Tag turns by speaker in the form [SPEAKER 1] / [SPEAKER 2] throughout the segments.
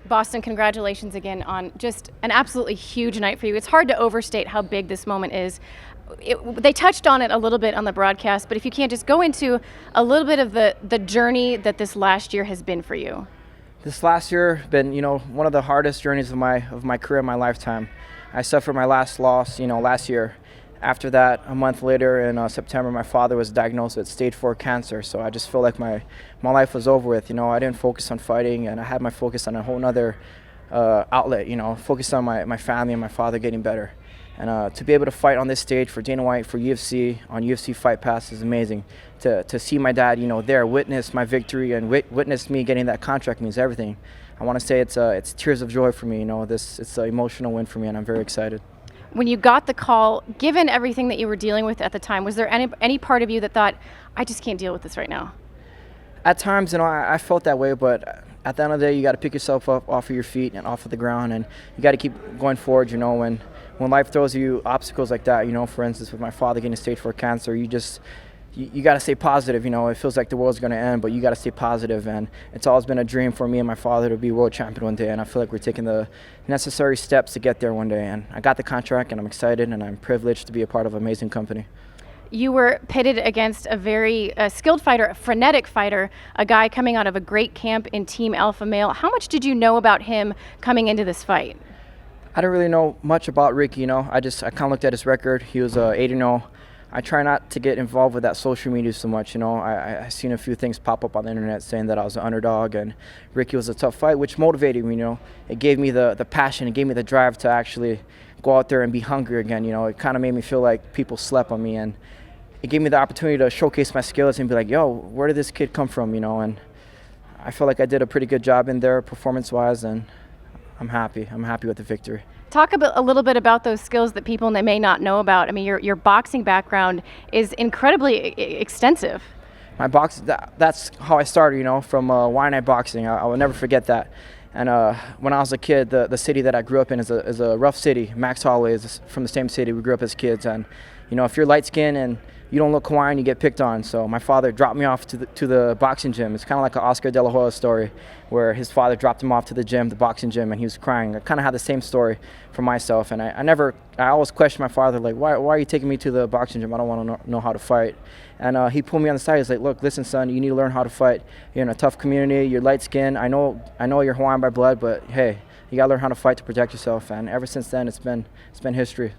[SPEAKER 1] Boston, congratulations again on just an absolutely huge night for you. It's hard to overstate how big this moment is. They touched on it a little bit on the broadcast, but if you can't just go into a little bit of the journey that this last year has been for you.
[SPEAKER 2] This last year been, one of the hardest journeys of my career, my lifetime. I suffered my last loss, last year. After that, a month later in September, my father was diagnosed with stage 4 cancer. So I just feel like my life was over with. I didn't focus on fighting, and I had my focus on a whole nother outlet. Focus on my family and my father getting better. And to be able to fight on this stage for Dana White, for UFC, on UFC Fight Pass is amazing. To see my dad, there, witness my victory and witness me getting that contract means everything. I want to say it's tears of joy for me. It's an emotional win for me, and I'm very excited.
[SPEAKER 1] When you got the call, given everything that you were dealing with at the time, was there any part of you that thought, I just can't deal with this right now?
[SPEAKER 2] At times, I felt that way, but at the end of the day, you got to pick yourself up off of your feet and off of the ground, and you got to keep going forward. When life throws you obstacles like that, for instance, with my father getting stage 4 cancer, you got to stay positive. It feels like the world's going to end, but you got to stay positive. And it's always been a dream for me and my father to be world champion one day. And I feel like we're taking the necessary steps to get there one day. And I got the contract, and I'm excited, and I'm privileged to be a part of an amazing company.
[SPEAKER 1] You were pitted against a very skilled fighter, a frenetic fighter, a guy coming out of a great camp in Team Alpha Male. How much did you know about him coming into this fight?
[SPEAKER 2] I didn't really know much about Ricky. I kind of looked at his record. He was 8-0. I try not to get involved with that social media so much. I seen a few things pop up on the internet saying that I was an underdog and Ricky was a tough fight, which motivated me. It gave me the passion, it gave me the drive to actually go out there and be hungry again. It kind of made me feel like people slept on me, and it gave me the opportunity to showcase my skills and be like, yo, where did this kid come from? And I feel like I did a pretty good job in there performance-wise, and I'm happy with the victory.
[SPEAKER 1] Talk a little bit about those skills that people may not know about. I mean, your boxing background is incredibly extensive.
[SPEAKER 2] My that's how I started, from Wine Night Boxing. I will never forget that. And when I was a kid, the city that I grew up in is a rough city. Max Holloway is from the same city. We grew up as kids. And, if you're light-skinned and you don't look Hawaiian, you get picked on. So my father dropped me off to the boxing gym. It's kind of like an Oscar De La Hoya story, where his father dropped him off to the boxing gym, and he was crying. I kind of had the same story for myself, and I always questioned my father, like, why are you taking me to the boxing gym? I don't want to know how to fight. And he pulled me on the side. He's like, look, listen, son, you need to learn how to fight. You're in a tough community. You're light-skinned. I know you're Hawaiian by blood, but hey, you got to learn how to fight to protect yourself. And ever since then, it's been history.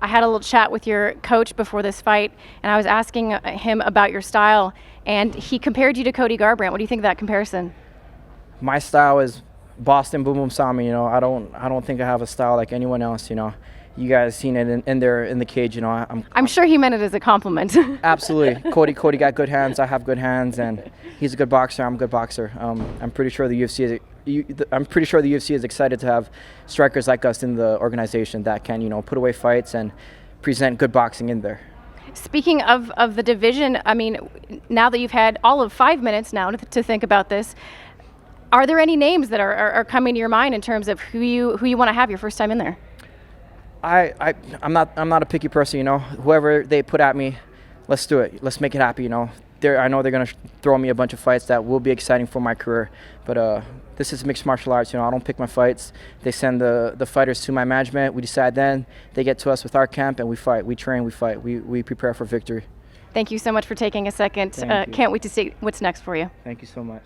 [SPEAKER 1] I had a little chat with your coach before this fight, and I was asking him about your style, and he compared you to Cody Garbrandt. What do you think of that comparison?
[SPEAKER 2] My style is Boston Boom Boom Salmon. I don't think I have a style like anyone else. You guys seen it in there in the cage. I'm sure
[SPEAKER 1] he meant it as a compliment.
[SPEAKER 2] Absolutely. Cody got good hands. I have good hands, and he's a good boxer. I'm a good boxer. I'm pretty sure the UFC is excited to have strikers like us in the organization that can put away fights and present good boxing in there.
[SPEAKER 1] Speaking of the division, I mean, now that you've had all of 5 minutes now to think about this, are there any names that are coming to your mind in terms of who you want to have your first time in there?
[SPEAKER 2] I'm not a picky person. Whoever they put at me, let's do it. Let's make it happen. I know they're gonna throw me a bunch of fights that will be exciting for my career, but this is mixed martial arts. I don't pick my fights. They send the fighters to my management. We decide then. They get to us with our camp, and we fight. We train. We fight. We prepare for victory.
[SPEAKER 1] Thank you so much for taking a second. Can't wait to see what's next for you.
[SPEAKER 2] Thank you so much.